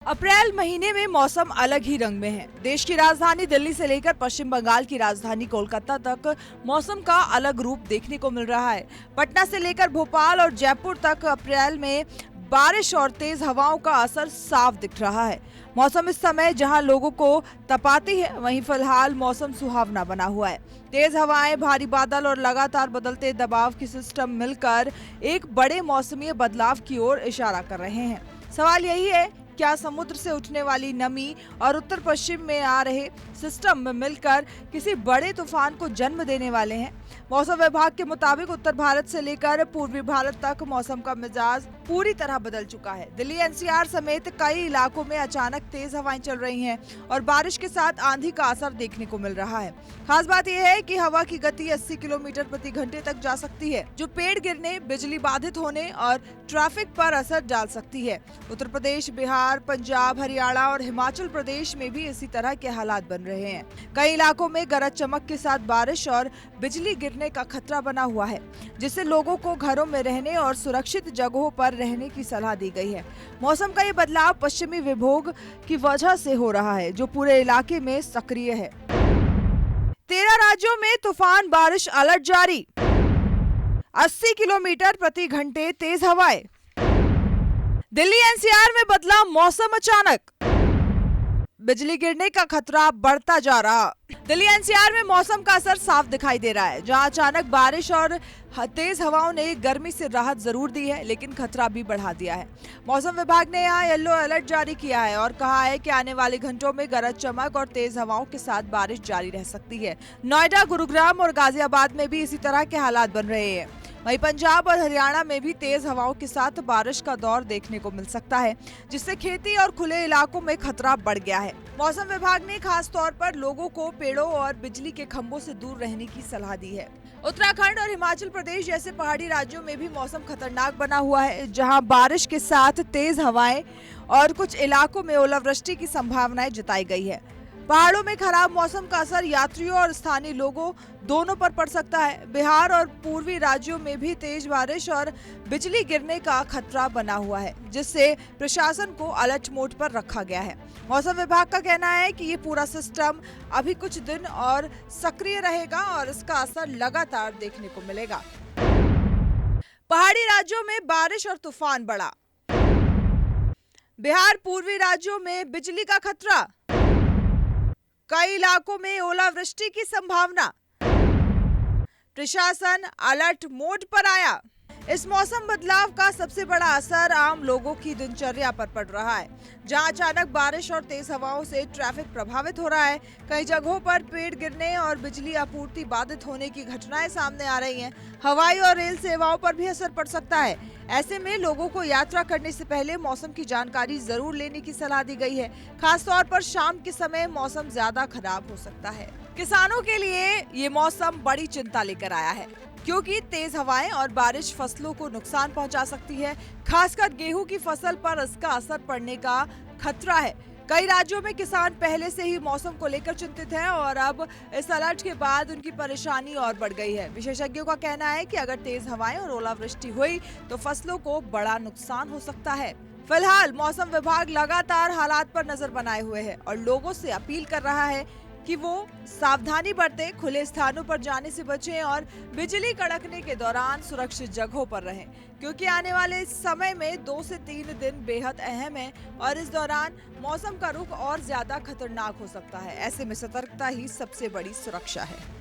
अप्रैल महीने में मौसम अलग ही रंग में है। देश की राजधानी दिल्ली से लेकर पश्चिम बंगाल की राजधानी कोलकाता तक मौसम का अलग रूप देखने को मिल रहा है। पटना से लेकर भोपाल और जयपुर तक अप्रैल में बारिश और तेज हवाओं का असर साफ दिख रहा है। मौसम इस समय जहां लोगों को तपाती है, वहीं फिलहाल मौसम सुहावना बना हुआ है। तेज हवाएं, भारी बादल और लगातार बदलते दबाव के सिस्टम मिलकर एक बड़े मौसमी बदलाव की ओर इशारा कर रहे हैं। सवाल यही है, क्या समुद्र से उठने वाली नमी और उत्तर पश्चिम में आ रहे सिस्टम में मिलकर किसी बड़े तूफान को जन्म देने वाले हैं? मौसम विभाग के मुताबिक उत्तर भारत से लेकर पूर्वी भारत तक मौसम का मिजाज पूरी तरह बदल चुका है। दिल्ली एनसीआर समेत कई इलाकों में अचानक तेज हवाएं चल रही हैं और बारिश के साथ आंधी का असर देखने को मिल रहा है। खास बात यह है कि हवा की गति 80 किलोमीटर प्रति घंटे तक जा सकती है, जो पेड़ गिरने, बिजली बाधित होने और ट्रैफिक पर असर डाल सकती है। उत्तर प्रदेश, बिहार, पंजाब, हरियाणा और हिमाचल प्रदेश में भी इसी तरह के हालात बन रहे हैं। कई इलाकों में गरज चमक के साथ बारिश और बिजली गिरने का खतरा बना हुआ है, जिससे लोगों को घरों में रहने और सुरक्षित जगहों पर रहने की सलाह दी गई है। मौसम का ये बदलाव पश्चिमी विभोग की वजह से हो रहा है, जो पूरे इलाके में सक्रिय है। 13 राज्यों में तूफान बारिश अलर्ट जारी। 80 किलोमीटर प्रति घंटे तेज हवाएं। दिल्ली एनसीआर में बदला मौसम अचानक। बिजली गिरने का खतरा बढ़ता जा रहा। दिल्ली एनसीआर में मौसम का असर साफ दिखाई दे रहा है, जहां अचानक बारिश और तेज हवाओं ने गर्मी से राहत जरूर दी है, लेकिन खतरा भी बढ़ा दिया है। मौसम विभाग ने यहां येलो अलर्ट जारी किया है और कहा है कि आने वाले घंटों में गरज चमक और तेज हवाओं के साथ बारिश जारी रह सकती है। नोएडा, गुरुग्राम और गाजियाबाद में भी इसी तरह के हालात बन रहे हैं। वहीं पंजाब और हरियाणा में भी तेज हवाओं के साथ बारिश का दौर देखने को मिल सकता है, जिससे खेती और खुले इलाकों में खतरा बढ़ गया है। मौसम विभाग ने खास तौर पर लोगों को पेड़ों और बिजली के खंभों से दूर रहने की सलाह दी है। उत्तराखंड और हिमाचल प्रदेश जैसे पहाड़ी राज्यों में भी मौसम खतरनाक बना हुआ है, जहां बारिश के साथ तेज हवाएं और कुछ इलाकों में ओलावृष्टि की संभावनाएं जताई गई है। पहाड़ों में खराब मौसम का असर यात्रियों और स्थानीय लोगों दोनों पर पड़ सकता है। बिहार और पूर्वी राज्यों में भी तेज बारिश और बिजली गिरने का खतरा बना हुआ है, जिससे प्रशासन को अलर्ट मोड पर रखा गया है। मौसम विभाग का कहना है कि ये पूरा सिस्टम अभी कुछ दिन और सक्रिय रहेगा और इसका असर लगातार देखने को मिलेगा। पहाड़ी राज्यों में बारिश और तूफान बढ़ा। बिहार, पूर्वी राज्यों में बिजली का खतरा। कई इलाकों में ओलावृष्टि की संभावना। प्रशासन अलर्ट मोड पर आया। इस मौसम बदलाव का सबसे बड़ा असर आम लोगों की दिनचर्या पर पड़ रहा है, जहां अचानक बारिश और तेज हवाओं से ट्रैफिक प्रभावित हो रहा है। कई जगहों पर पेड़ गिरने और बिजली आपूर्ति बाधित होने की घटनाएं सामने आ रही हैं। हवाई और रेल सेवाओं पर भी असर पड़ सकता है। ऐसे में लोगों को यात्रा करने से पहले मौसम की जानकारी जरूर लेने की सलाह दी गई है। खासतौर पर शाम के समय मौसम ज्यादा खराब हो सकता है। किसानों के लिए ये मौसम बड़ी चिंता लेकर आया है, क्योंकि तेज हवाएं और बारिश फसलों को नुकसान पहुंचा सकती है। खासकर गेहूं की फसल पर इसका असर पड़ने का खतरा है। कई राज्यों में किसान पहले से ही मौसम को लेकर चिंतित हैं और अब इस अलर्ट के बाद उनकी परेशानी और बढ़ गई है। विशेषज्ञों का कहना है कि अगर तेज हवाएं और ओलावृष्टि हुई तो फसलों को बड़ा नुकसान हो सकता है। फिलहाल मौसम विभाग लगातार हालात पर नजर बनाए हुए है और लोगों से अपील कर रहा है कि वो सावधानी बरतें, खुले स्थानों पर जाने से बचें और बिजली कड़कने के दौरान सुरक्षित जगहों पर रहें, क्योंकि आने वाले समय में 2 से 3 दिन बेहद अहम है और इस दौरान मौसम का रुख और ज्यादा खतरनाक हो सकता है। ऐसे में सतर्कता ही सबसे बड़ी सुरक्षा है।